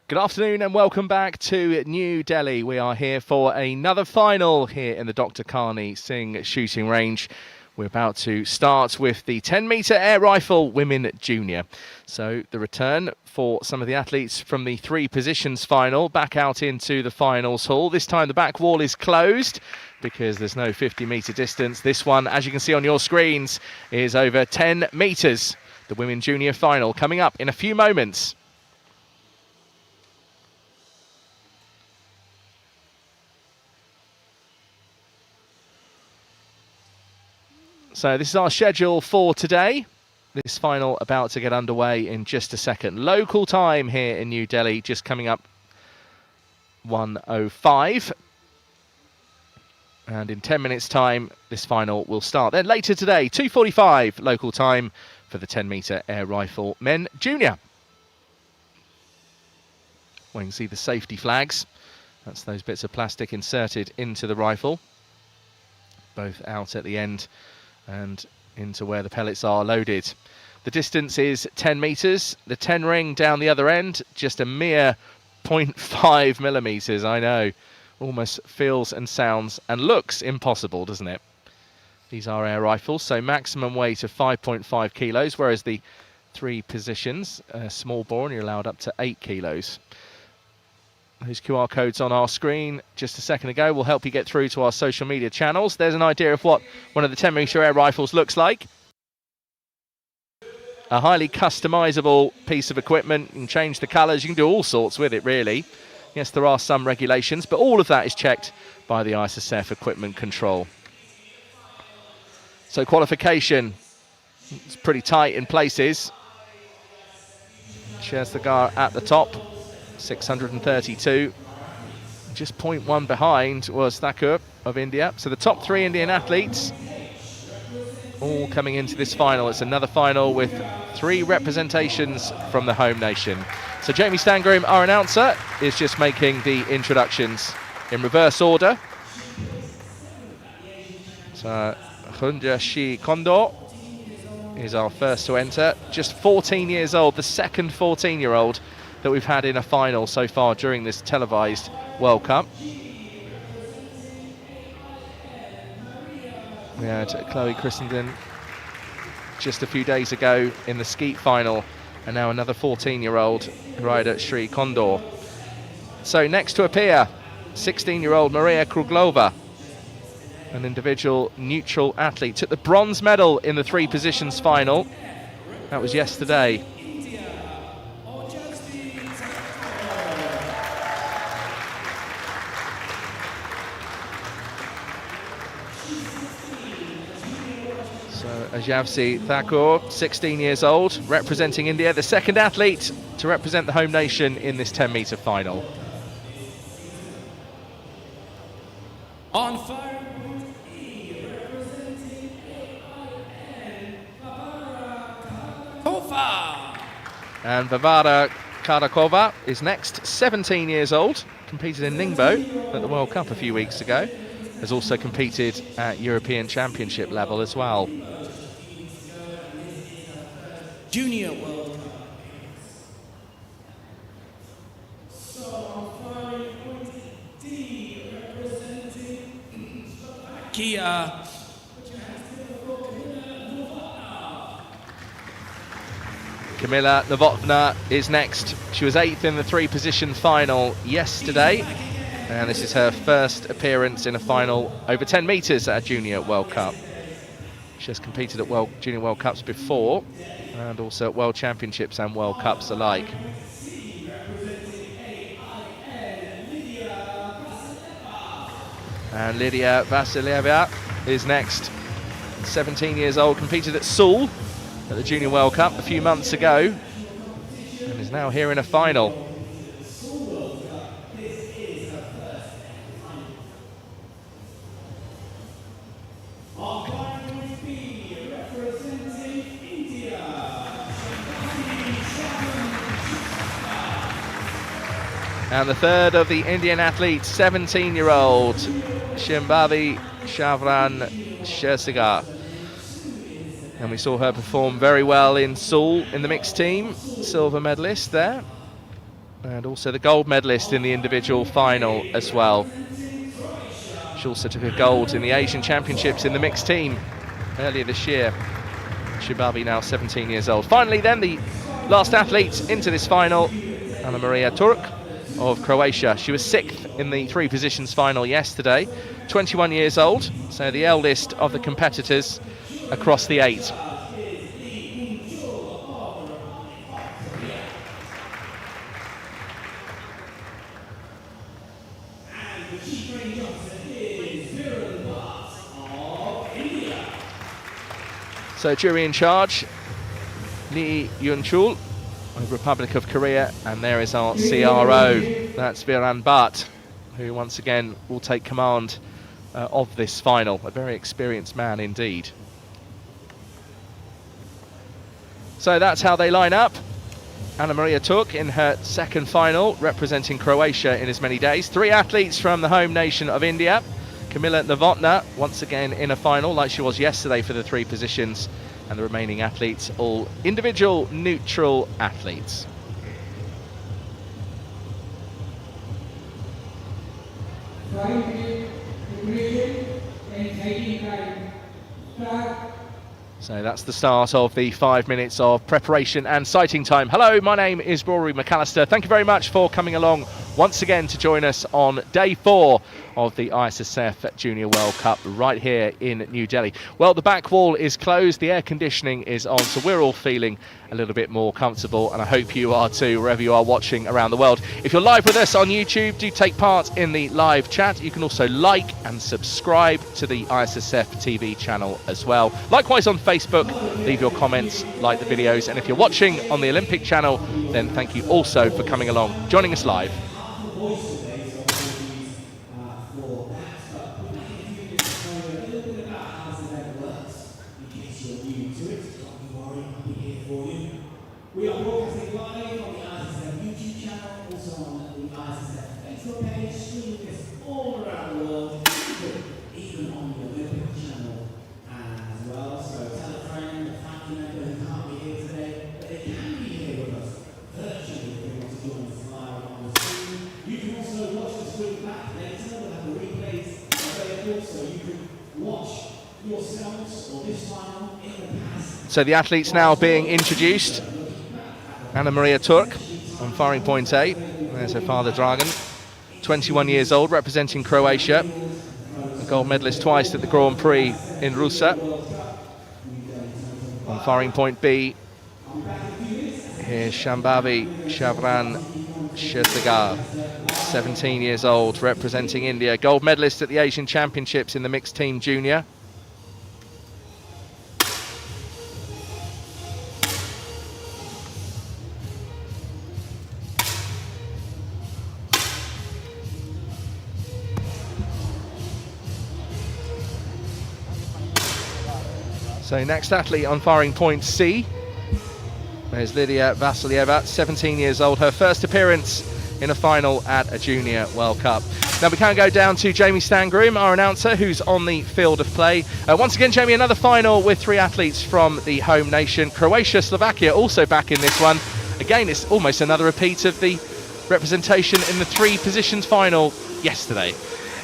Good afternoon and welcome back to New Delhi. We are here for another final here in the Dr. Karni Singh shooting range. We're about to start with the 10-metre air rifle women junior. So the return for some of the athletes from the three positions final back out into the finals hall. This time the back wall is closed because there's no 50-metre distance. This one, as you can see on your screens, is over 10 metres. The women junior final coming up in a few moments. So this is our schedule for today. This final about to get underway in just a second. Local time here in New Delhi, just coming up 1:05. And in 10 minutes time, this final will start. Then later today, 2:45 local time for the 10-metre air rifle men junior. Well, you can see the safety flags. That's those bits of plastic inserted into the rifle, both out at the end and into where the pellets are loaded. The distance is 10 metres. The 10 ring down the other end, just a mere 0.5 millimetres. I know, almost feels and sounds and looks impossible, doesn't it? These are air rifles, so maximum weight of 5.5 kilos, whereas the three positions, small bore, and you're allowed up to 8 kilos. Those QR codes on our screen just a second ago will help you get through to our social media channels. There's an idea of what one of the 10-metre air rifles looks like. A highly customisable piece of equipment. You can change the colours, you can do all sorts with it really. Yes, there are some regulations, but all of that is checked by the Issf equipment control. So qualification, it's pretty tight in places. Shersagar at the top. 632. Just 0.1 behind was Thakur of India. So the top three Indian athletes all coming into this final. It's another final with three representations from the home nation. So Jamie Stangroom, our announcer, is just making the introductions in reverse order. So Hunjashi Kondo is our first to enter. Just 14 years old, the second 14-year-old that we've had in a final so far during this televised World Cup. We had Chloe Christendon just a few days ago in the skeet final, and now another 14-year-old rider, Sri Condor. So next to appear, 16-year-old Maria Kruglova, an individual neutral athlete, took the bronze medal in the three positions final. That was yesterday. Ajavsi Thakur, 16 years old, representing India, the second athlete to represent the home nation in this 10-metre final. On fire. And Vavara Kardakova is next, 17 years old, competed in Ningbo at the World Cup a few weeks ago, has also competed at European Championship level as well. Junior World. Kia. Kamila Novotna is next. She was 8th in the three-position final yesterday, and this is her first appearance in a final over 10 metres at a Junior World Cup. She has competed at Junior World Cups before, and also at World Championships and World Cups alike. And Lydia Vasilieva is next. 17 years old, competed at Seoul at the Junior World Cup a few months ago, and is now here in a final. And the third of the Indian athletes, 17-year-old Shimbhavi Shavran Shersagar. And we saw her perform very well in Seoul in the mixed team, silver medalist there. and also the gold medalist in the individual final as well. She also took a gold in the Asian Championships in the mixed team earlier this year. Shibabi now 17 years old. Finally then, the last athlete into this final, Ana Maria Turk of Croatia. She was 6th in the 3 positions final yesterday, 21 years old, so the eldest of the competitors across the 8. So jury in charge, Lee Yun-chul of Republic of Korea, and there is our CRO, that's Viran Bhatt, who once again will take command of this final. A very experienced man indeed. So that's how they line up. Ana Maria Turk in her 2nd final, representing Croatia in as many days. 3 athletes from the home nation of India. Kamila Novotná once again in a final like she was yesterday for the 3 positions, and the remaining athletes all individual neutral athletes. So that's the start of the 5 minutes of preparation and sighting time. Hello, my name is Rory McAllister. Thank you very much for coming along once again to join us on day 4 of the ISSF Junior World Cup right here in New Delhi. Well, the back wall is closed, the air conditioning is on, so we're all feeling a little bit more comfortable, and I hope you are too, wherever you are watching around the world. If you're live with us on YouTube, do take part in the live chat. You can also like and subscribe to the ISSF TV channel as well. Likewise on Facebook, leave your comments, like the videos, and if you're watching on the Olympic channel, then thank you also for coming along, joining us live. We are broadcasting live on the ISSF YouTube channel, also on the ISSF Facebook page, streaming this all around the world, even on the Olympic channel as well. So tell a friend, a family member who can't be here today, but they can be here with us virtually if they want to join us live on the stream. You can also watch the stream back later, we'll have the replays available, so you can watch yourselves or this final in the past. So the athletes now being introduced. Ana Maria Turk on firing point A. There's her father, Dragan. 21 years old, representing Croatia. A gold medalist twice at the Grand Prix in Rusa. On firing point B, here's Shambhavi Shavran Shirsagar, 17 years old, representing India. Gold medalist at the Asian Championships in the mixed team junior. So next athlete on firing point C, there's Lydia Vasilyeva, 17 years old, her first appearance in a final at a Junior World Cup. Now we can go down to Jamie Stangroom, our announcer, who's on the field of play. Once again, Jamie, another final with 3 athletes from the home nation. Croatia, Slovakia also back in this one. Again, it's almost another repeat of the representation in the 3 positions final yesterday.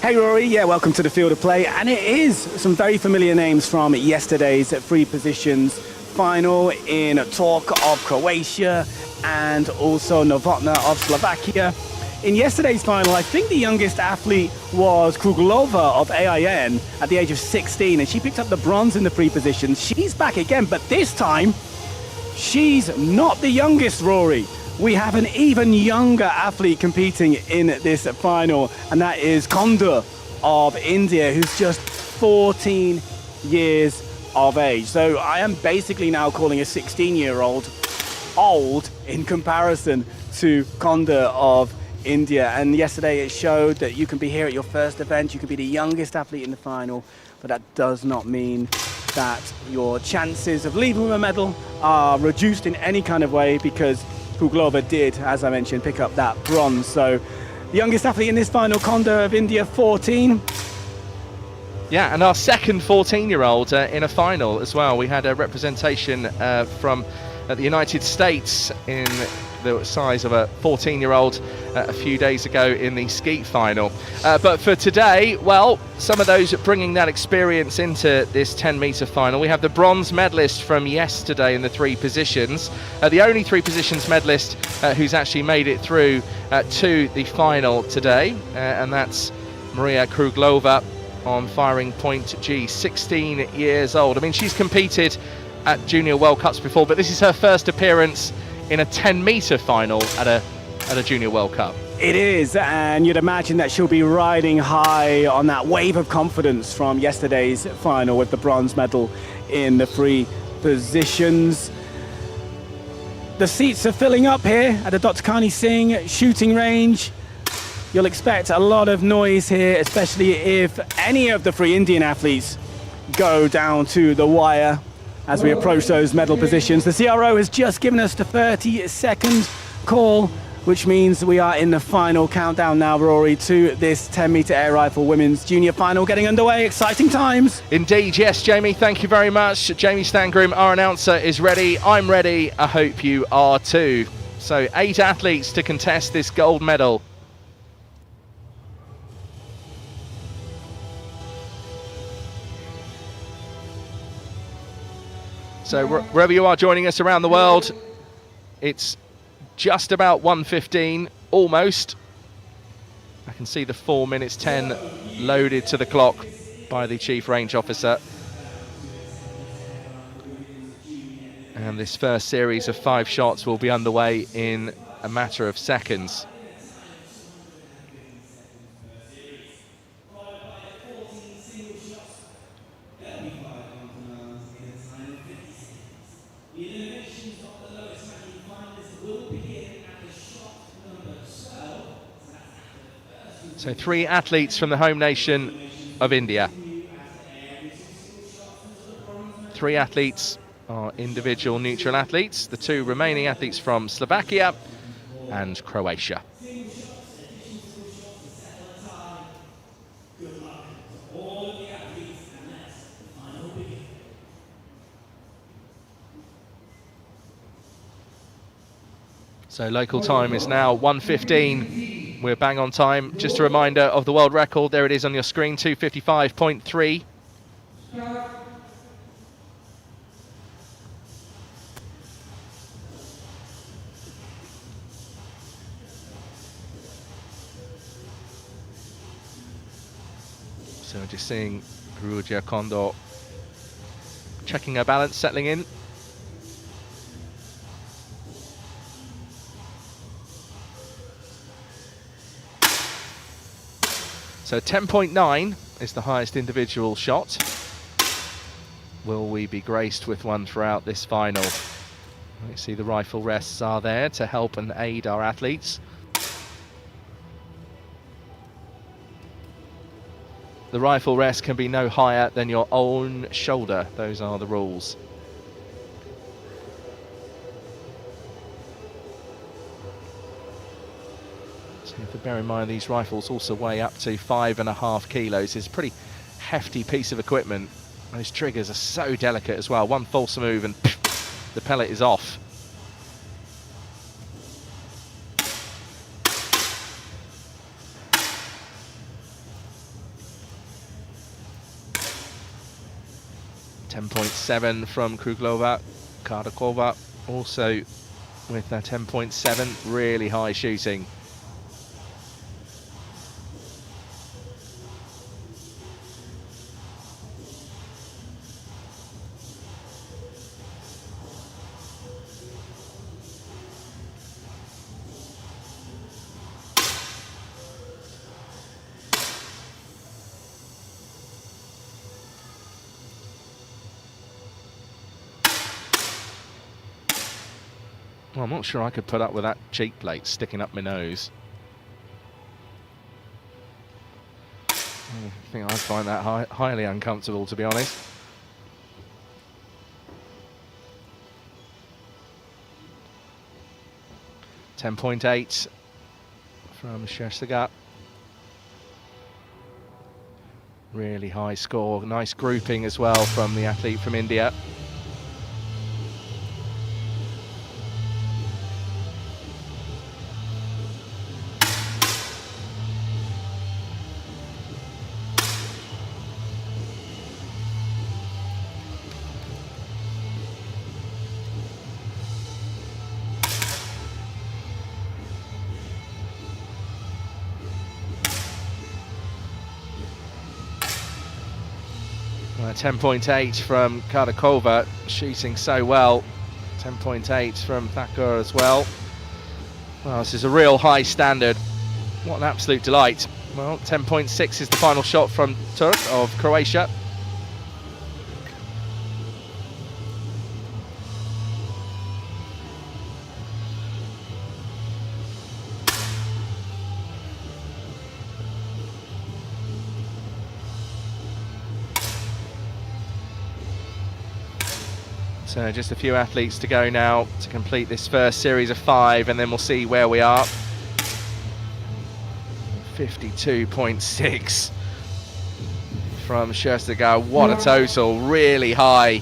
Hey Rory, yeah, welcome to the field of play, and it is some very familiar names from yesterday's 3 positions final in Turk of Croatia and also Novotná of Slovakia. In yesterday's final, I think the youngest athlete was Kruglova of AIN at the age of 16, and she picked up the bronze in the 3 positions. She's back again, but this time she's not the youngest, Rory. We have an even younger athlete competing in this final, and that is Konda of India, who's just 14 years of age. So I am basically now calling a 16-year-old old in comparison to Konda of India. And yesterday it showed that you can be here at your first event, you can be the youngest athlete in the final, but that does not mean that your chances of leaving with a medal are reduced in any kind of way, because Kruglova did, as I mentioned, pick up that bronze. So the youngest athlete in this final, Konda of India, 14. Yeah, and our second 14-year-old in a final as well. We had a representation from the United States in the size of a 14-year-old a few days ago in the skeet final. But for today, well, some of those bringing that experience into this 10-metre final. We have the bronze medalist from yesterday in the 3 positions, the only 3 positions medalist who's actually made it through to the final today, and that's Maria Kruglova on firing point G, 16 years old. I mean, she's competed at Junior World Cups before, but this is her first appearance in a 10-metre final at a Junior World Cup. It is, and you'd imagine that she'll be riding high on that wave of confidence from yesterday's final with the bronze medal in the 3 positions. The seats are filling up here at the Dr. Karni Singh shooting range. You'll expect a lot of noise here, especially if any of the 3 Indian athletes go down to the wire as we approach those medal positions. The CRO has just given us the 30-second call, which means we are in the final countdown now, Rory, to this 10-metre air rifle women's junior final getting underway. Exciting times. Indeed, yes, Jamie, thank you very much. Jamie Stangroom, our announcer, is ready. I'm ready. I hope you are too. So 8 athletes to contest this gold medal. So wherever you are joining us around the world, it's just about 1:15, almost. I can see the 4 minutes 10 loaded to the clock by the Chief Range Officer. And this first series of 5 shots will be underway in a matter of seconds. So 3 athletes from the home nation of India. 3 athletes are individual neutral athletes. The 2 remaining athletes from Slovakia and Croatia. So local time is now 1:15. We're bang on time. Just a reminder of the world record. There it is on your screen, 2:55.3. So we're just seeing Perugia Kondo checking her balance, settling in. So 10.9 is the highest individual shot. Will we be graced with one throughout this final? You see the rifle rests are there to help and aid our athletes. The rifle rest can be no higher than your own shoulder. Those are the rules. So you have to bear in mind these rifles also weigh up to 5.5 kilos. It's a pretty hefty piece of equipment. Those triggers are so delicate as well. One false move and the pellet is off. .7 from Kruglova. Kardakova also with that 10.7, really high shooting. Well, I'm not sure I could put up with that cheek plate sticking up my nose. I think I'd find that highly uncomfortable, to be honest. .8 from Shersagat. Really high score. Nice grouping as well from the athlete from India. 10.8 from Kardakova, shooting so well. 10.8 from Thakur as well. Well, this is a real high standard. What an absolute delight. Well, 10.6 is the final shot from Turk of Croatia. So just a few athletes to go now to complete this first series of 5, and then we'll see where we are. 52.6 from Sherstegar. What a total, really high.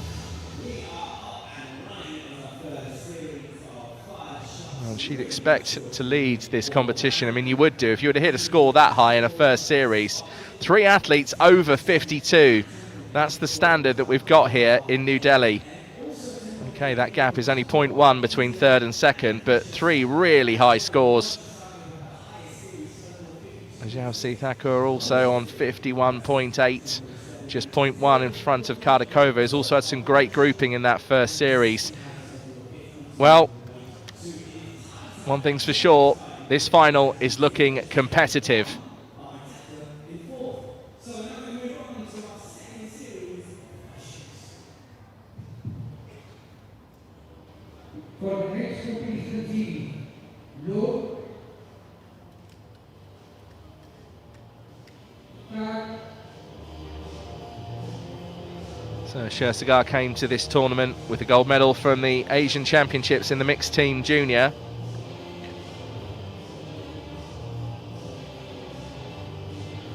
Well, she'd expect to lead this competition. I mean, you would do if you were to hit a score that high in a first series. 3 athletes over 52. That's the standard that we've got here in New Delhi. Okay, that gap is only 0.1 between third and second, but 3 really high scores. Ajavsi Thakur also on 51.8, just 0.1 in front of Kardakova, who's also had some great grouping in that first series. Well, one thing's for sure, this final is looking competitive. For the next competition team, low, So Sherstegar came to this tournament with a gold medal from the Asian Championships in the mixed team junior.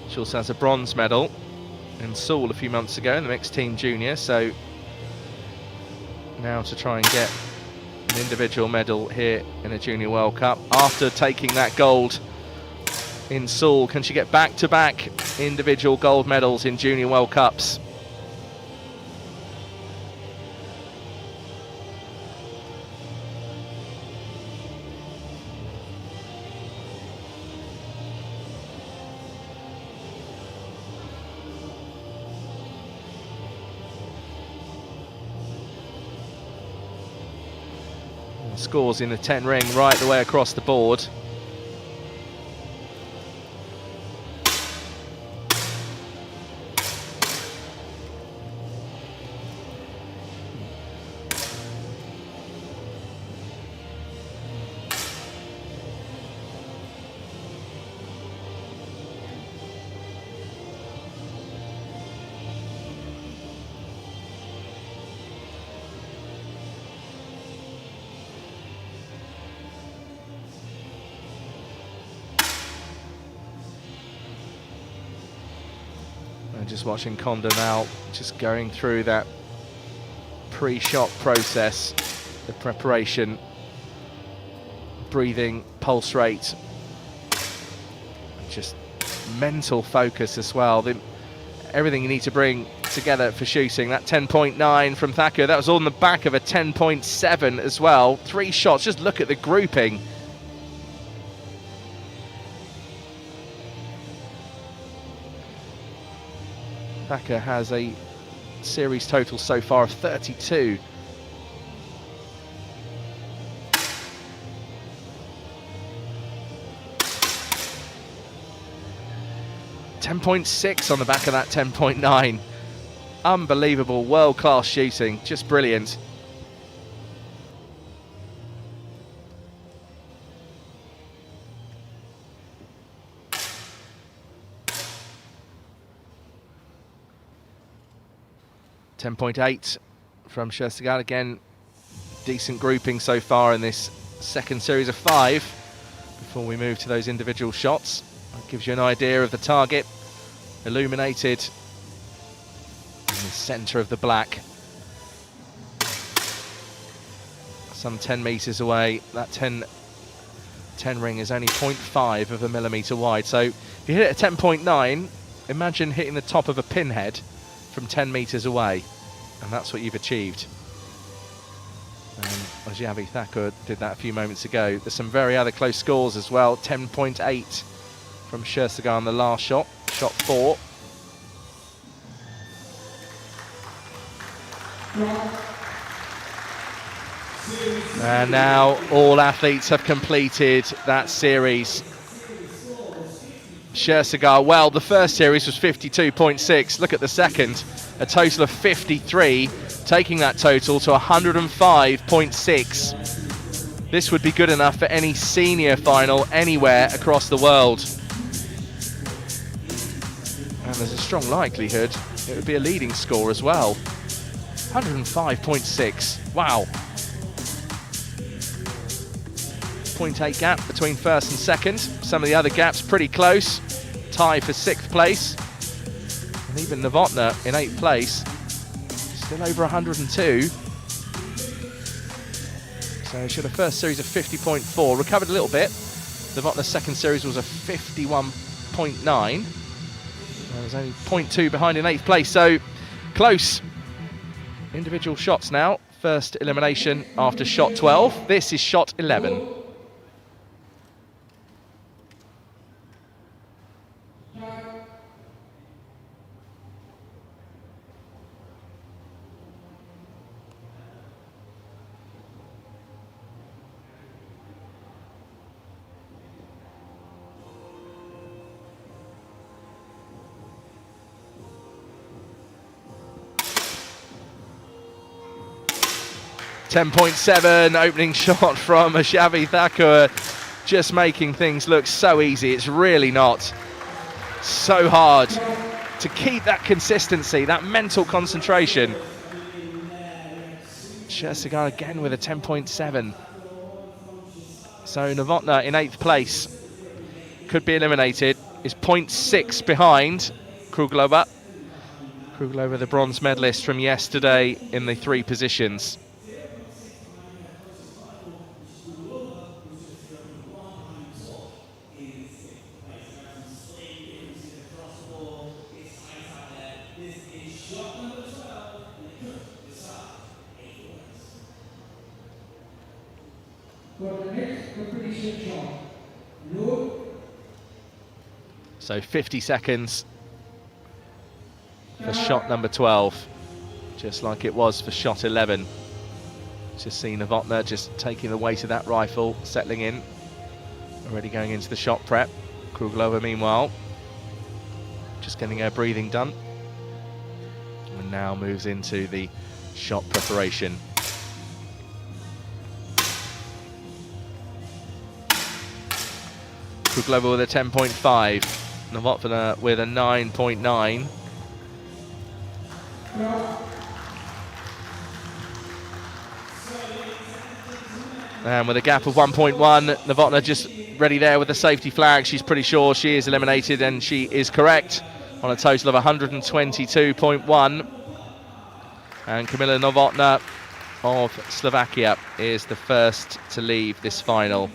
She also has a bronze medal in Seoul a few months ago in the mixed team junior, so now to try and get an individual medal here in a Junior World Cup. After taking that gold in Seoul, can she get back-to-back individual gold medals in Junior World Cups? Scores in the 10 ring right the way across the board. Just watching Konda now, just going through that pre-shot process, the preparation, breathing, pulse rate, just mental focus as well. Everything you need to bring together for shooting. That 10.9 from Thakur, that was all in the back of a 10.7 as well. 3 shots, just look at the grouping. Thakur has a series total so far of 32. .6 on the back of that 10.9. Unbelievable, world-class shooting, just brilliant. .8 from Sherstegar. Again, decent grouping so far in this second series of 5 before we move to those individual shots. That gives you an idea of the target, illuminated in the centre of the black. Some 10 metres away. That 10 ring is only 0.5 of a millimetre wide. So if you hit it at 10.9, imagine hitting the top of a pinhead from 10 metres away, and that's what you've achieved. Ajavsi Thakur did that a few moments ago. There's some very other close scores as well. 10.8 from Sherstegar on the last shot, shot 4. And now all athletes have completed that series. Scherziger, well, the first series was 52.6. Look at the second, a total of 53, taking that total to 105.6. This would be good enough for any senior final anywhere across the world. And there's a strong likelihood it would be a leading score as well. 105.6, wow. 0.8 gap between first and second. Some of the other gaps pretty close. Tie for 6th place. And even Novotná in 8th place. Still over 102. So she had a first series of 50.4. Recovered a little bit. Novotná's second series was a 51.9. There was only 0.2 behind in 8th place. So close. Individual shots now. First elimination after shot 12. This is shot 11. .7 opening shot from Xavi Thakur, just making things look so easy. It's really not. So hard to keep that consistency, that mental concentration. Scherziger again with a 10.7. So Novotná in 8th place could be eliminated. Is 0.6 behind Kruglova. Kruglova, the bronze medalist from yesterday in the 3 positions. So 50 seconds for shot number 12, just like it was for shot 11. Just see Novotná just taking the weight of that rifle, settling in, already going into the shot prep. Kruglova, meanwhile, just getting her breathing done, and now moves into the shot preparation. Kruglova with a 10.5. Novotná with a 9.9. And with a gap of 1.1, Novotná just ready there with the safety flag. She's pretty sure she is eliminated, and she is correct on a total of 122.1. And Kamila Novotná of Slovakia is the first to leave this final.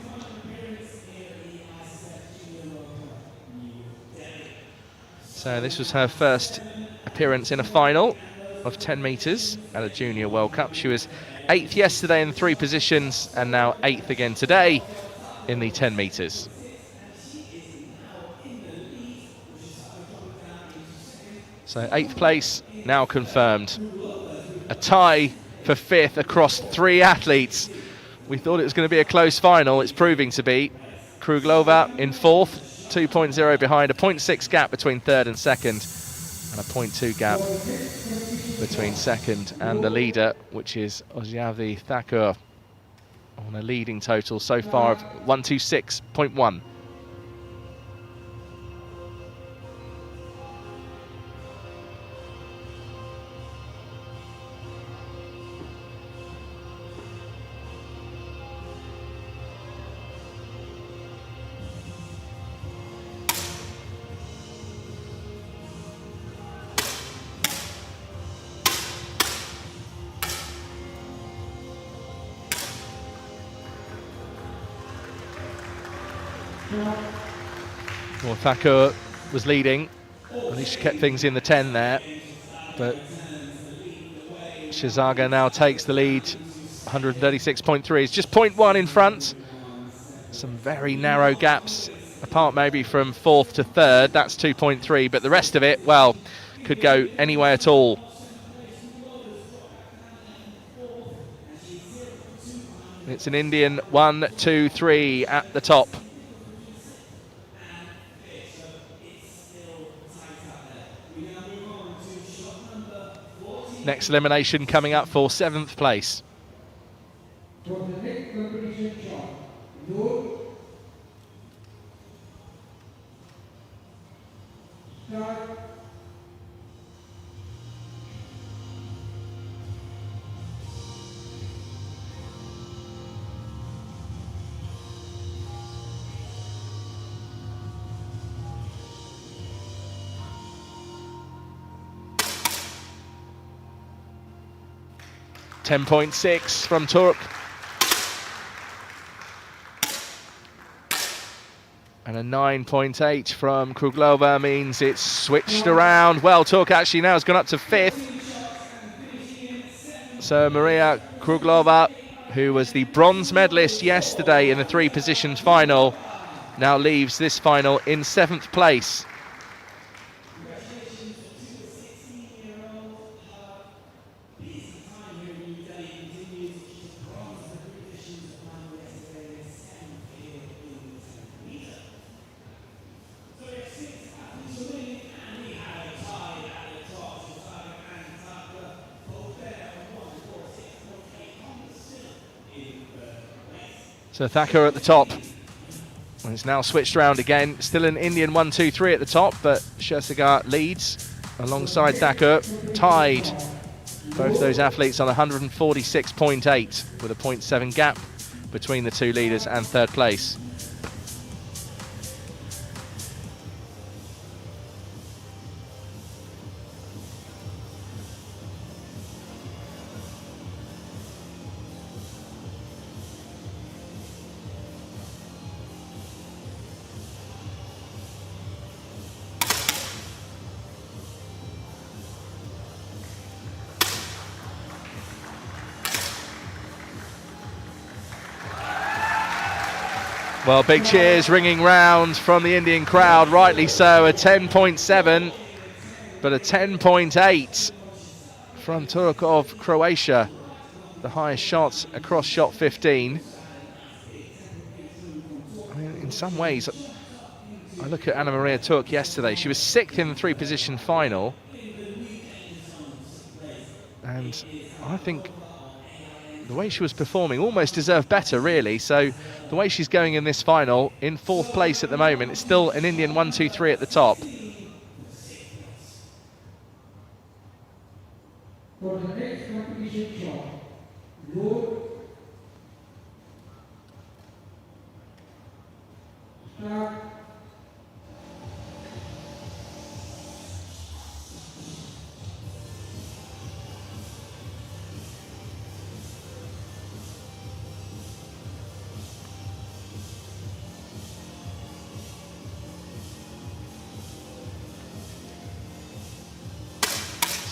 So this was her first appearance in a final of 10 metres at a Junior World Cup. She was 8th yesterday in 3 positions, and now 8th again today in the 10 metres. So 8th place now confirmed. A tie for 5th across 3 athletes. We thought it was going to be a close final. It's proving to be. Kruglova in 4th. 2.0 behind, a 0.6 gap between 3rd and 2nd, and a 0.2 gap between 2nd and the leader, which is Xavi Thakur, on a leading total so far of 126.1. Well, Thakur was leading. At least she kept things in the 10 there. But Scherziger now takes the lead, 136.3. It's just 0.1 in front. Some very narrow gaps, apart maybe from 4th to 3rd. That's 2.3. But the rest of it, well, could go any way at all. It's an Indian 1, 2, 3 at the top. Next elimination coming up for 7th place. For the next competition shot, load, start, 10.6 from Turk. And a 9.8 from Kruglova means it's switched around. Well, Turk actually now has gone up to 5th. So Maria Kruglova, who was the bronze medalist yesterday in the 3-positioned final, now leaves this final in 7th place. So Thakur at the top. And it's now switched around again. Still an Indian 1, 2, 3 at the top, but Shersagar leads alongside Thakur. Tied both those athletes on 146.8 with a 0.7 gap between the two leaders and 3rd place. Well, big cheers ringing round from the Indian crowd, rightly so. A 10.7, but a 10.8 from Turk of Croatia, the highest shots across shot 15. I mean, in some ways, I look at Anna Maria Turk yesterday. She was 6th in the 3-position final, and I think the way she was performing almost deserved better, really. So the way she's going in this final, in 4th place at the moment, it's still an Indian 1, 2, 3 at the top. for the next competition shot, load, start,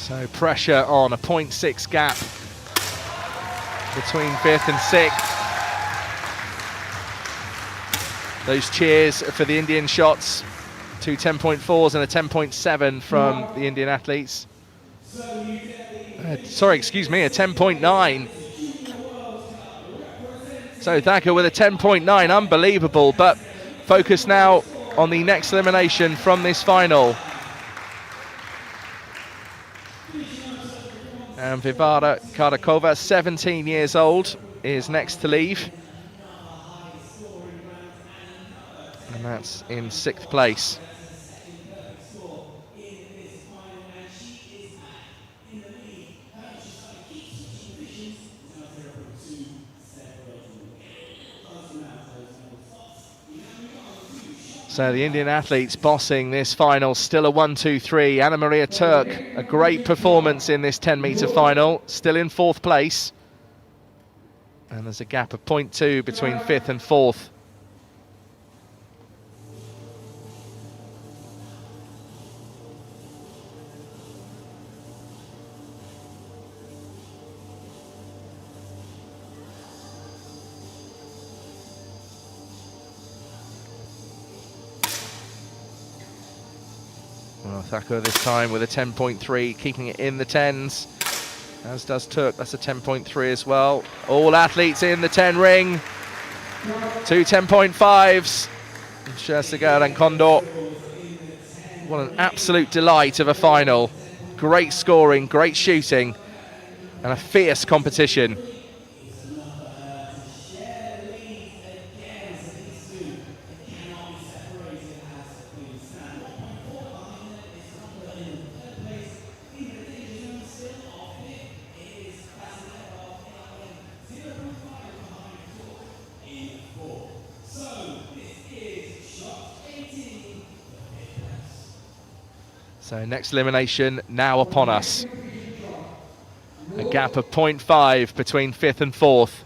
So pressure on, a 0.6 gap between 5th and 6th. Those cheers for the Indian shots, 2 10.4s and a 10.7 from the Indian athletes. Sorry, excuse me, a 10.9. So Thakur with a 10.9, unbelievable, but focus now on the next elimination from this final. And Vivara Kardakova, 17 years old, is next to leave. And that's in 6th place. So the Indian athletes bossing this final, still a 1, 2, 3. Anna Maria Turk, a great performance in this 10-metre final, still in 4th place. And there's a gap of 0.2 between 5th and 4th. Well, Thakur this time with a 10.3, keeping it in the 10s. as does Turk. That's a 10.3 as well. All athletes in the 10 ring. 2 10.5s. Scherziger and Condor. What an absolute delight of a final. Great scoring, great shooting, and a fierce competition. So next elimination now upon us. A gap of 0.5 between 5th and 4th.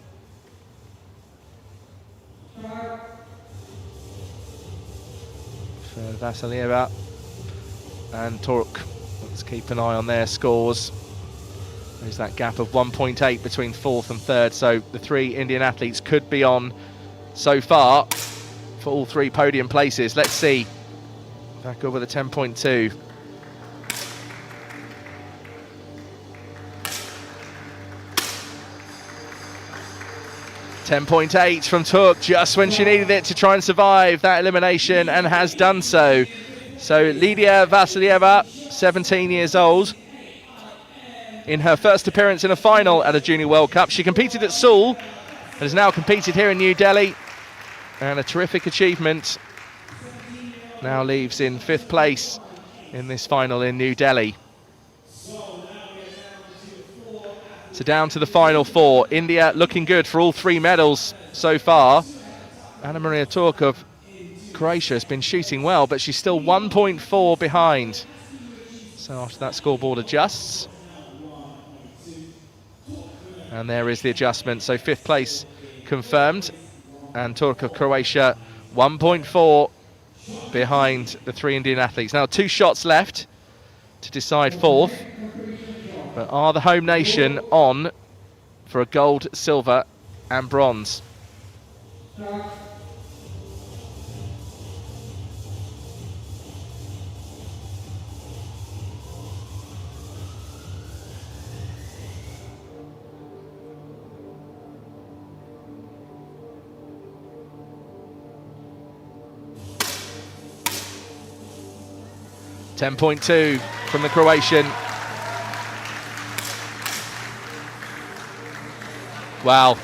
For Vasilieva and Turk. Let's keep an eye on their scores. There's that gap of 1.8 between 4th and 3rd. So the 3 Indian athletes could be on so far for all 3 podium places. Let's see. Back over the 10.2. 10.8 from Turk, just when she needed it to try and survive that elimination, and has done so. So Lydia Vasilieva, 17 years old, in her first appearance in a final at a Junior World Cup. She competed at Seoul and has now competed here in New Delhi, and a terrific achievement. Now leaves in 5th place in this final in New Delhi. So down to the final 4. India looking good for all 3 medals so far. Anna Maria Turk of Croatia has been shooting well, but she's still 1.4 behind. So after that scoreboard adjusts. And there is the adjustment. So 5th place confirmed. And Turk of Croatia 1.4 behind the 3 Indian athletes. Now 2 shots left to decide 4th. But are the home nation on for a gold, silver and bronze? .2 from the Croatian. Wow,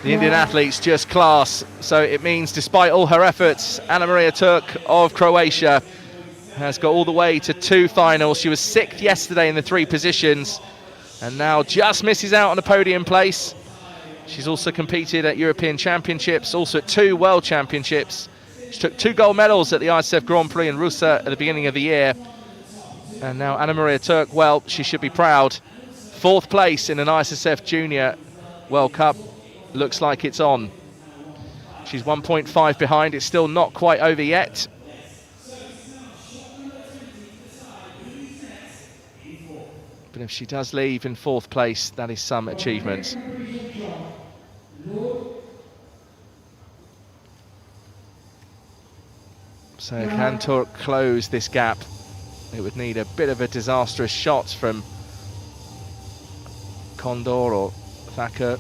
the Indian athletes just class. So it means despite all her efforts, Anna Maria Turk of Croatia has got all the way to 2 finals. She was 6th yesterday in the 3 positions and now just misses out on a podium place. She's also competed at European Championships, also at 2 World Championships. She took 2 gold medals at the Issf Grand Prix in Rusa at the beginning of the year. And now Anna Maria Turk, well, she should be proud. 4th place in an ISSF Junior World Cup. Looks like it's on. She's 1.5 behind. It's still not quite over yet. But if she does leave in 4th place, that is some achievement. So can Turk close this gap? It would need a bit of a disastrous shot from Condor or Thacker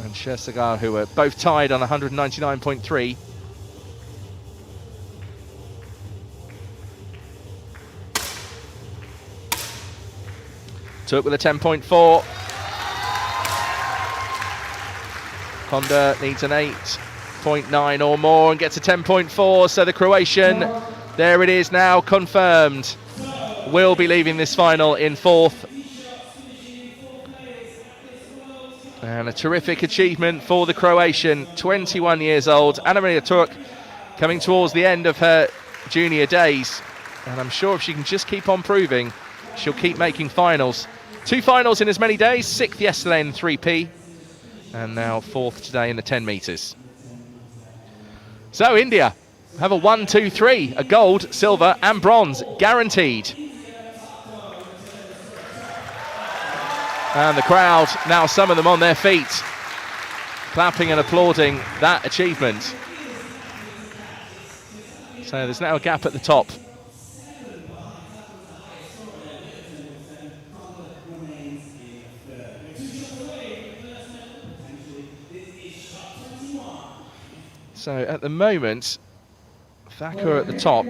and Scherziger, who were both tied on 199.3. Turk with a 10.4. Condor needs an 8.9 or more and gets a 10.4. So the Croatian, there it is now confirmed, will be leaving this final in 4th. And a terrific achievement for the Croatian, 21 years old. Anna Maria Turk coming towards the end of her junior days. And I'm sure if she can just keep on proving, she'll keep making finals. 2 finals in as many days, 6th yesterday in 3P. And now 4th today in the 10 metres. So India have a 1, 2, 3, a gold, silver and bronze guaranteed. And the crowd, now some of them on their feet, clapping and applauding that achievement. So there's now a gap at the top. So at the moment, Thakur at the top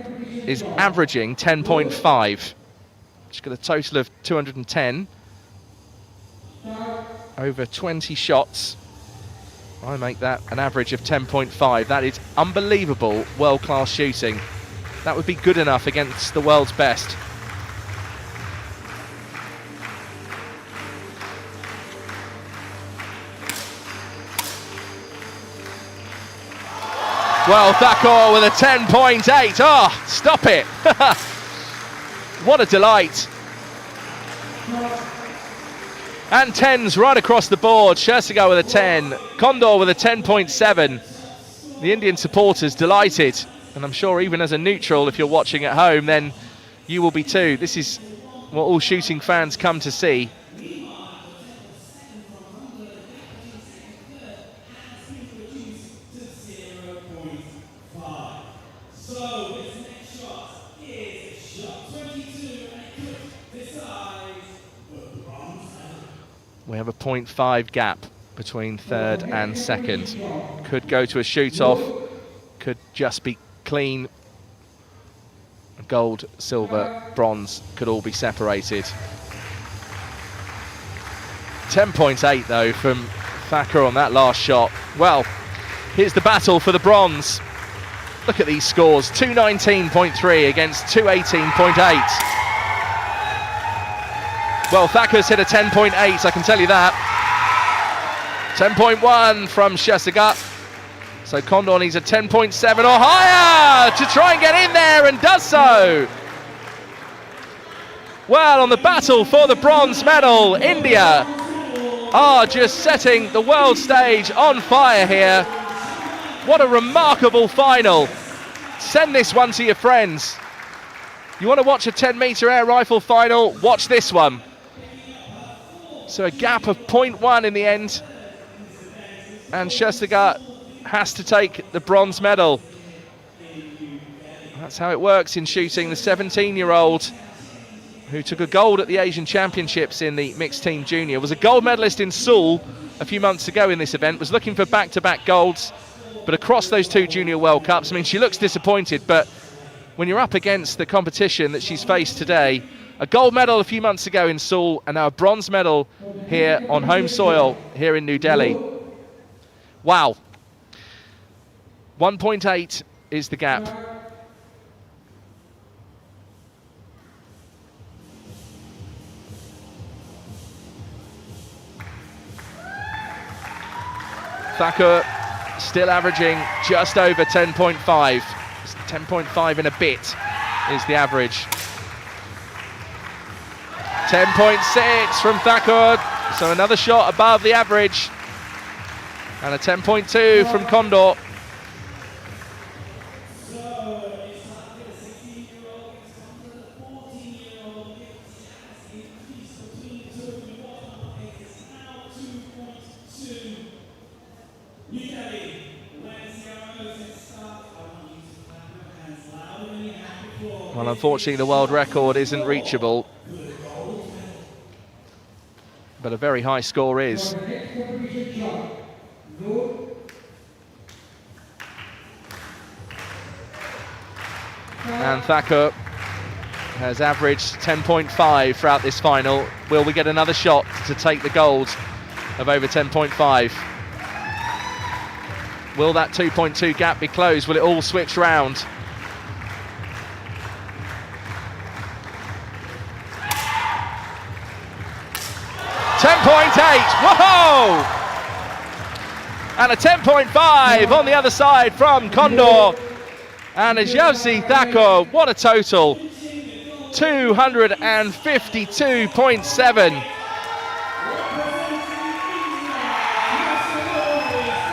is averaging 10.5. She's got a total of 210. Over 20 shots. I make that an average of 10.5. That is unbelievable world-class shooting. That would be good enough against the world's best. Well, Thakur with a 10.8. Oh, stop it. What a delight. And 10s right across the board. Shersagar with a 10. Condor with a 10.7. The Indian supporters delighted. And I'm sure even as a neutral, if you're watching at home, then you will be too. This is what all shooting fans come to see. We have a 0.5 gap between third and second. Could go to a shoot-off, could just be clean. Gold, silver, bronze could all be separated. 10.8 though from Thakur on that last shot. Well, here's the battle for the bronze. Look at these scores, 219.3 against 218.8. Well, Thakur's hit a 10.8, I can tell you that. 10.1 from Shersagar. So Condor needs a 10.7 or higher to try and get in there, and does so. Well, on the battle for the bronze medal, India are just setting the world stage on fire here. What a remarkable final. Send this one to your friends. You want to watch a 10-metre air rifle final? Watch this one. So a gap of 0.1 in the end, and Shersagar has to take the bronze medal. That's how it works in shooting. The 17-year-old who took a gold at the Asian Championships in the mixed team junior, was a gold medalist in Seoul a few months ago in this event, was looking for back-to-back golds, but across those two junior World Cups, I mean, she looks disappointed, but when you're up against the competition that she's faced today, a gold medal a few months ago in Seoul, and now a bronze medal here on home soil here in New Delhi. Wow. 1.8 is the gap. Thakur still averaging just over 10.5. 10.5 in a bit is the average. 10.6 from Thakur, so another shot above the average. And a 10.2 from Condor. Well, unfortunately, the world record isn't reachable, but a very high score is. And Thakur has averaged 10.5 throughout this final. Will we get another shot to take the gold of over 10.5? Will that 2.2 gap be closed? Will it all switch round? Whoa! And a 10.5 on the other side from Condor. And Issf Thakur, what a total. 252.7.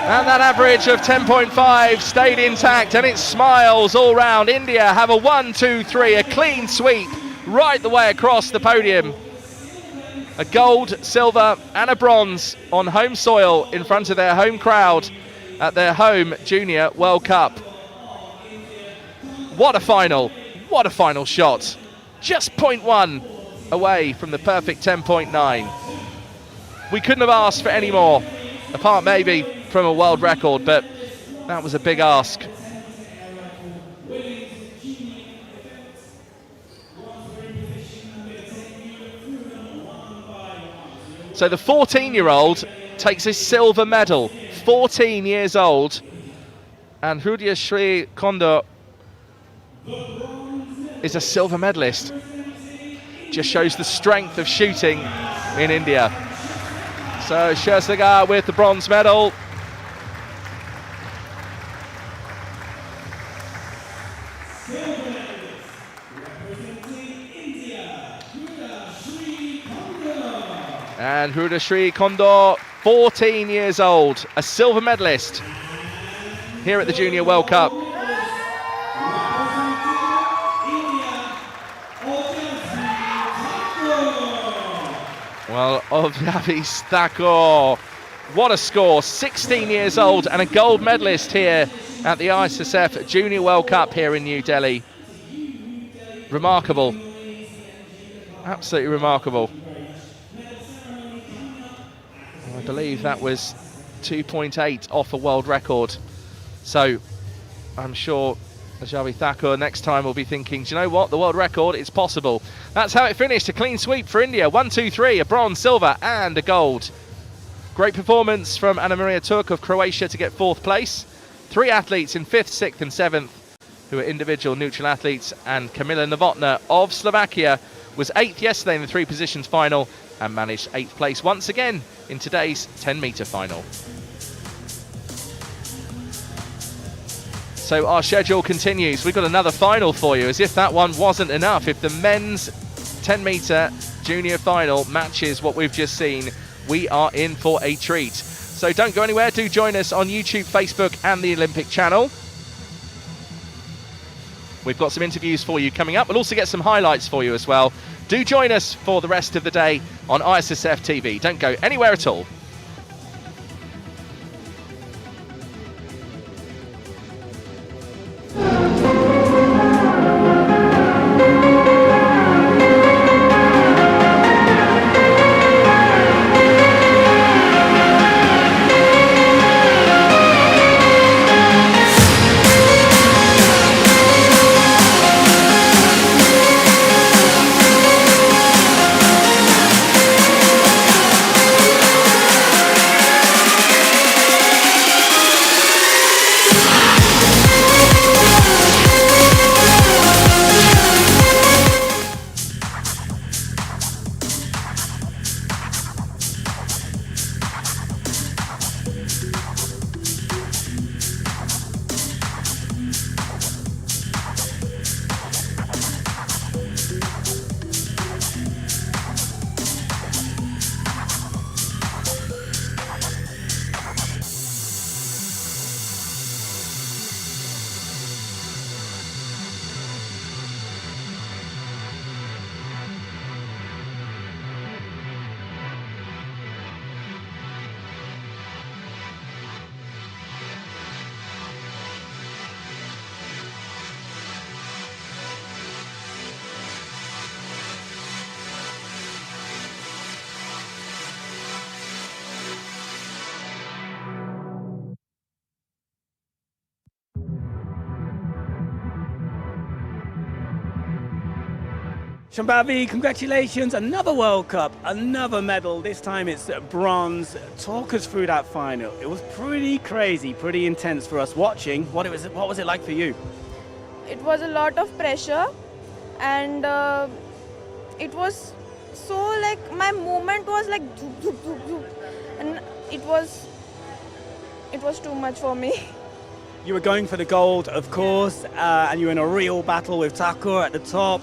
And that average of 10.5 stayed intact, and it smiles all round. India have a 1-2-3, a clean sweep right the way across the podium. A gold, silver and a bronze on home soil in front of their home crowd at their home Junior World Cup. What a final shot. Just 0.1 away from the perfect 10.9. We couldn't have asked for any more, apart maybe from a world record, but That was a big ask. So the 14-year-old takes a silver medal, 14 years old, and Hrudia Sri Kondo is a silver medalist. Just shows the strength of shooting in India. So Shersagar with the bronze medal. And Hrudia Sri Kondo, 14 years old, a silver medalist here at the Junior World Cup. Well, Objavis Thakur, what a score, 16 years old and a gold medalist here at the Issf Junior World Cup here in New Delhi. Remarkable, absolutely remarkable. I believe that was 2.8 off a world record. So I'm sure Objavi Thakur next time will be thinking, do you know what, the world record, it's possible. That's how it finished, a clean sweep for India. 1, 2, 3, a bronze, silver and a gold. Great performance from Anna Maria Turk of Croatia to get 4th place. 3 athletes in 5th, 6th and 7th who are individual neutral athletes, and Kamila Novotná of Slovakia was 8th yesterday in the 3 positions final and managed 8th place once again in today's 10-metre final. So our schedule continues. We've got another final for you, as if that one wasn't enough. If the men's 10-metre junior final matches what we've just seen, we are in for a treat. So don't go anywhere. Do join us on YouTube, Facebook and the Olympic channel. We've got some interviews for you coming up. We'll also get some highlights for you as well. Do join us for the rest of the day on ISSF TV. Don't go anywhere at all. Shambhavi, congratulations, another World Cup, another medal. This time it's bronze. Talk us through that final. It was pretty crazy, pretty intense for us watching. What was it like for you? It was a lot of pressure, and it was so like, my movement was like zoop, zoop, zoop, zoop, and it was too much for me. You were going for the gold, of course, and you were in a real battle with Thakur at the top.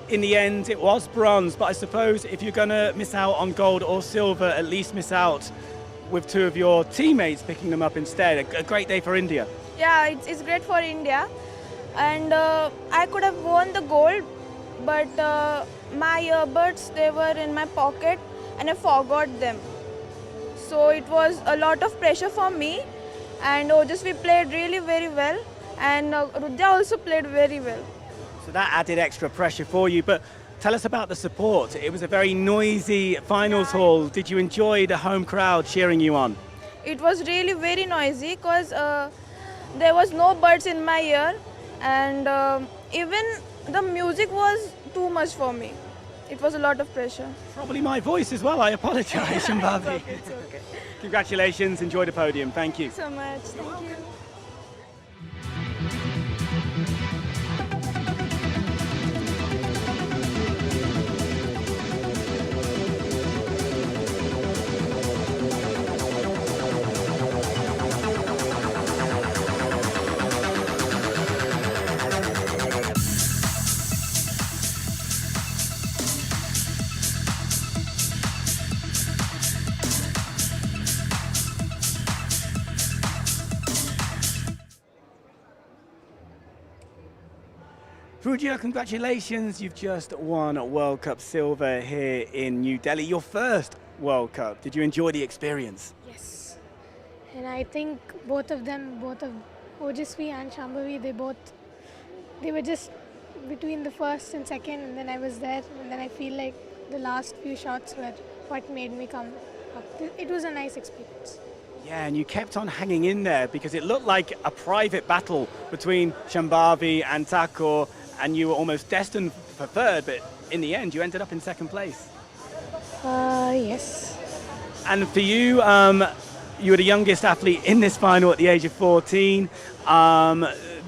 In the end, it was bronze, but I suppose if you're going to miss out on gold or silver, at least miss out with 2 of your teammates picking them up instead. A great day for India. Yeah, it's great for India, and I could have won the gold, but my earbuds, they were in my pocket and I forgot them. So it was a lot of pressure for me, and Ojasvi played really very well, and Rudya also played very well. So that added extra pressure for you, but tell us about the support. It was a very noisy finals hall. Did you enjoy the home crowd cheering you on? It was really very noisy because there was no buds in my ear, and even the music was too much for me. It was a lot of pressure. Probably my voice as well. I apologise, Shambhavi. It's okay. Congratulations. Enjoy the podium. Thank you. So much. Thank you. Pooja, congratulations. You've just won World Cup silver here in New Delhi. Your first World Cup. Did you enjoy the experience? Yes, and I think both of Ojasvi and Shambhavi, they were just between the first and second, and then I was there, and then I feel like the last few shots were what made me come up. It was a nice experience. Yeah, and you kept on hanging in there because it looked like a private battle between Shambhavi and Thakur, and you were almost destined for third, but in the end you ended up in second place. Yes. And for you, you were the youngest athlete in this final at the age of 14.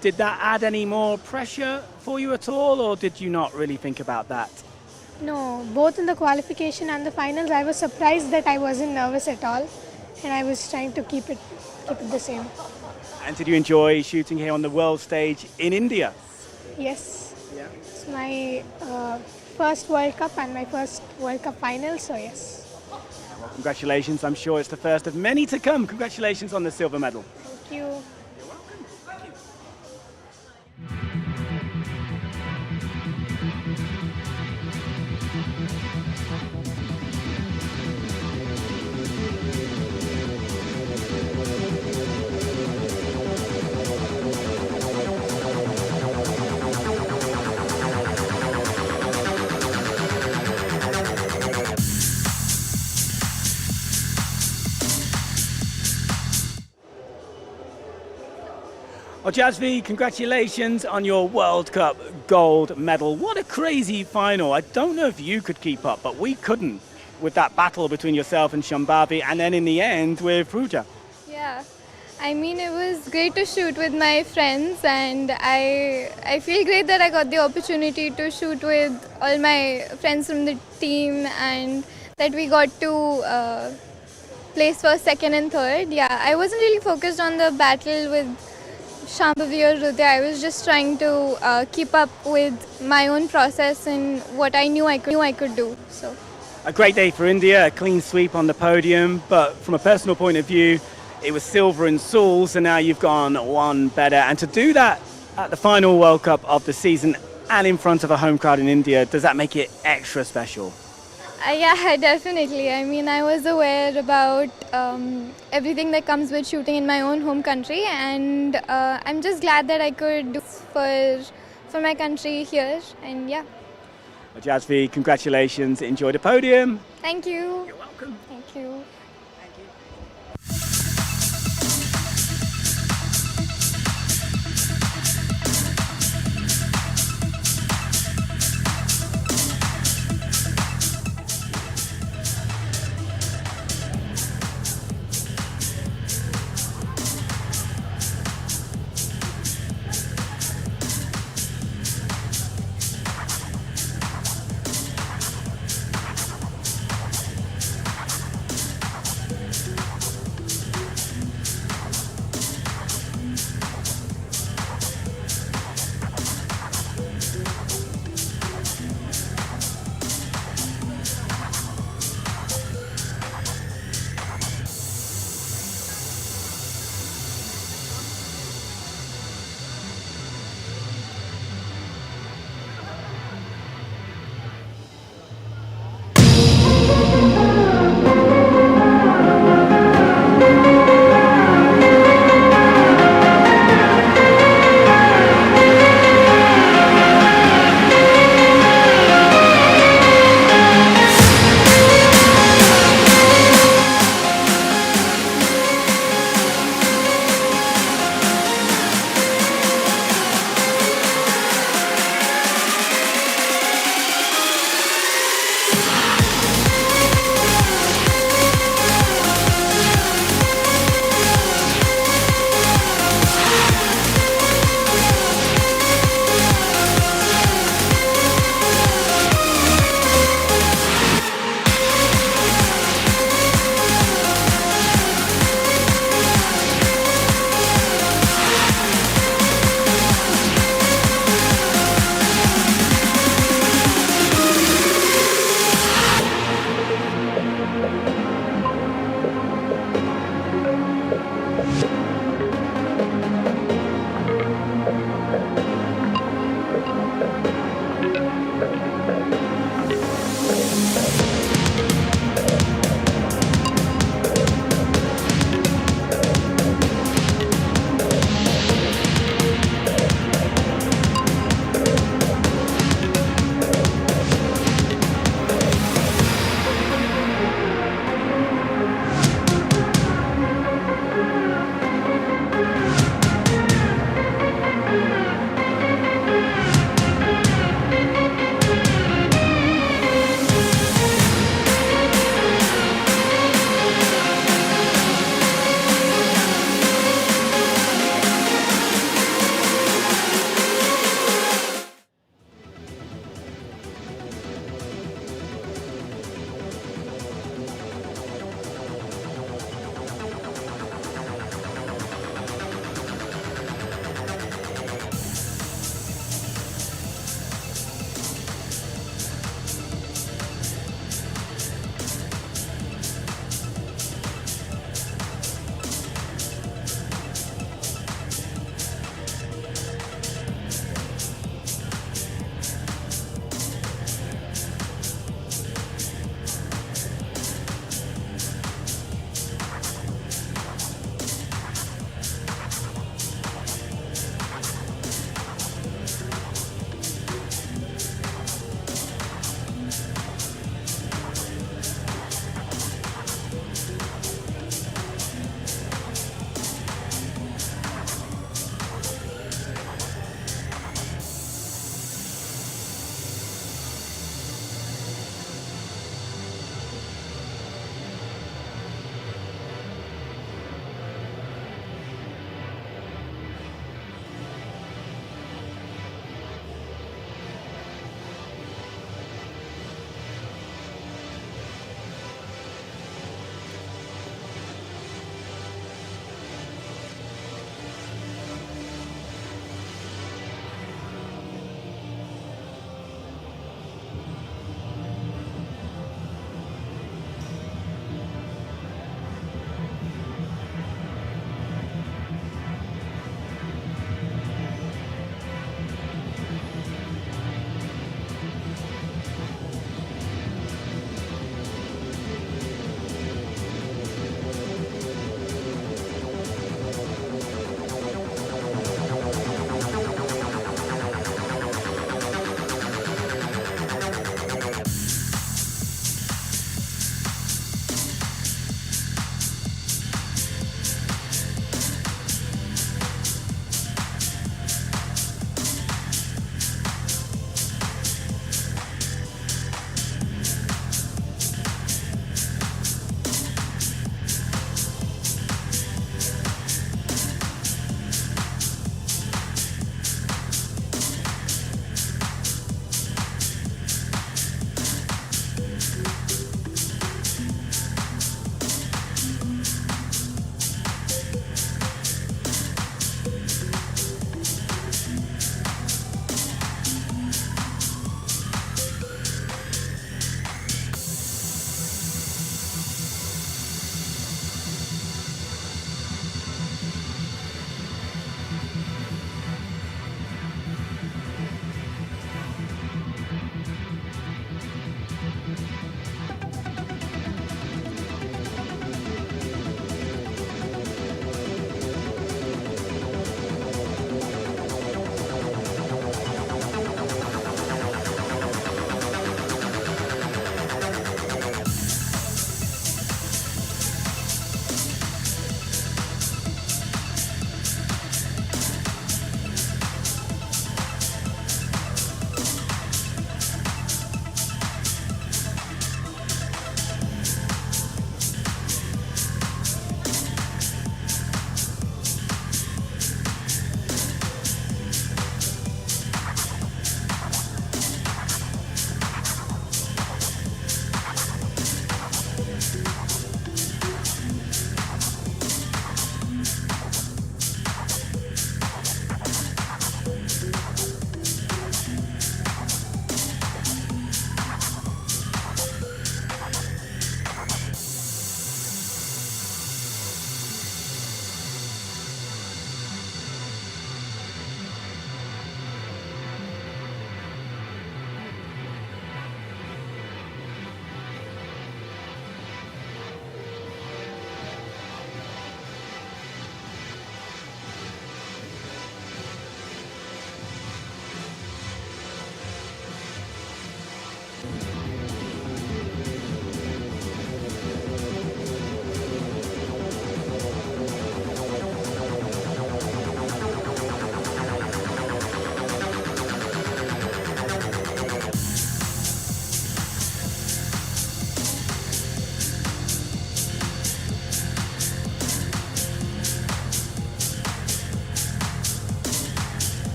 Did that add any more pressure for you at all, or did you not really think about that? No, both in the qualification and the finals, I was surprised that I wasn't nervous at all, and I was trying to keep it the same. And did you enjoy shooting here on the world stage in India? Yes. Yeah. It's my first World Cup and my first World Cup final, so yes. Well, congratulations. I'm sure it's the first of many to come. Congratulations on the silver medal. Thank you. Ojasvi, congratulations on your World Cup gold medal. What a crazy final. I don't know if you could keep up, but we couldn't with that battle between yourself and Shambhavi, and then in the end with Pooja. Yeah, I mean, it was great to shoot with my friends, and I feel great that I got the opportunity to shoot with all my friends from the team, and that we got to place first, second and third. Yeah, I wasn't really focused on the battle with Shambhavi or Hridaya. I was just trying to keep up with my own process and what I knew I could do. So. A great day for India, a clean sweep on the podium, but from a personal point of view, it was silver in Seoul, so now you've gone one better. And to do that at the final World Cup of the season and in front of a home crowd in India, does that make it extra special? Yeah, definitely. I mean, I was aware about everything that comes with shooting in my own home country, and I'm just glad that I could do for my country here, and yeah. Ojasvi, congratulations. Enjoy the podium. Thank you. You're welcome. Thank you.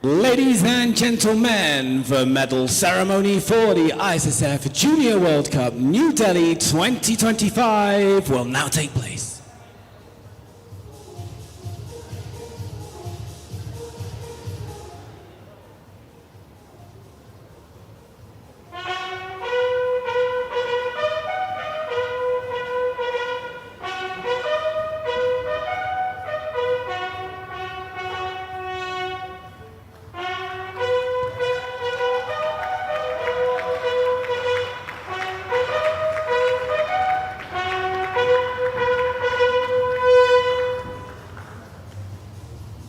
Ladies and gentlemen, the medal ceremony for the ISSF Junior World Cup New Delhi 2025 will now take place.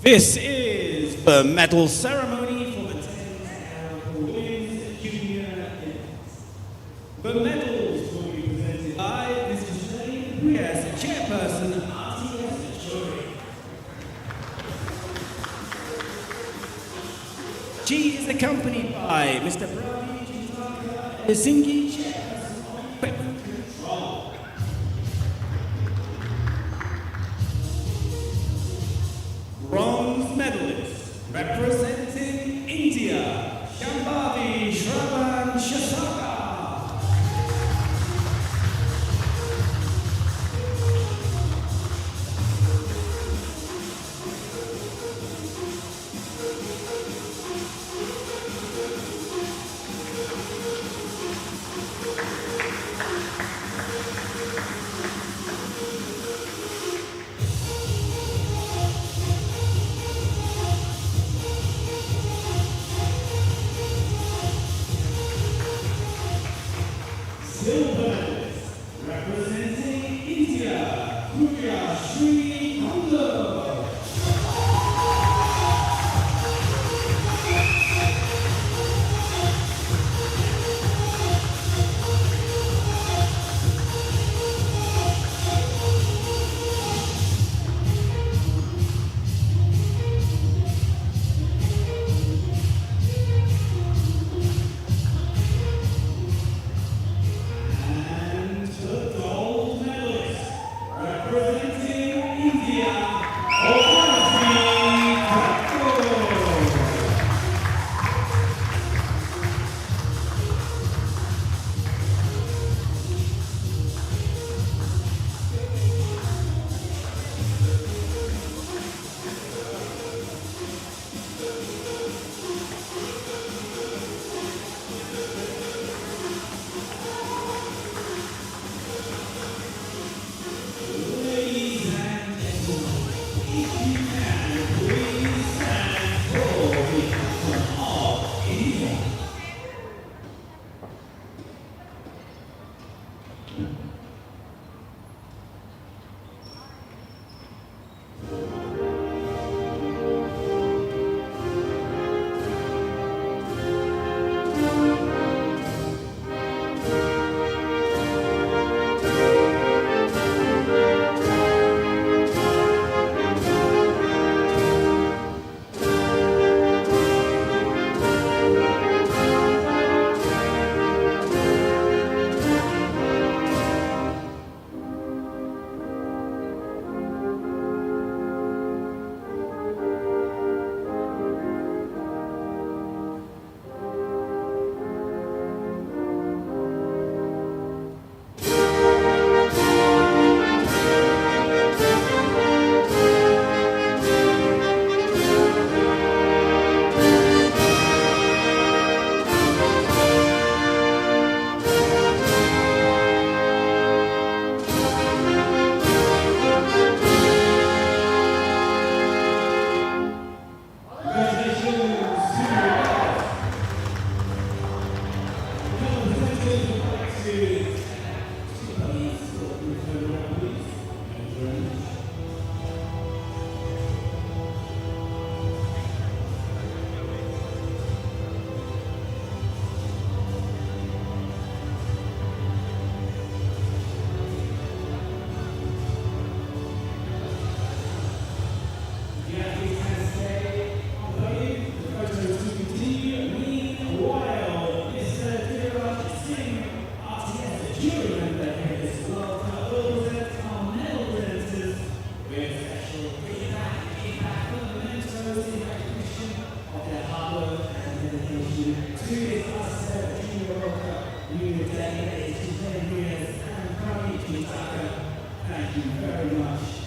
This is the medal ceremony for the 10th Women's Junior Events. The medals will be presented by Mr. Shane Prius, Chairperson of RTS Jury. She is accompanied by Mr. Pravi Jitaka Singhi, Chairperson of Equipment Control. Bronze medalist representing India, Shambhavi Shravan Shasaka. Silver medalist representing India, Purya Shri Kundu. And the gold medalist representing Thank you very much.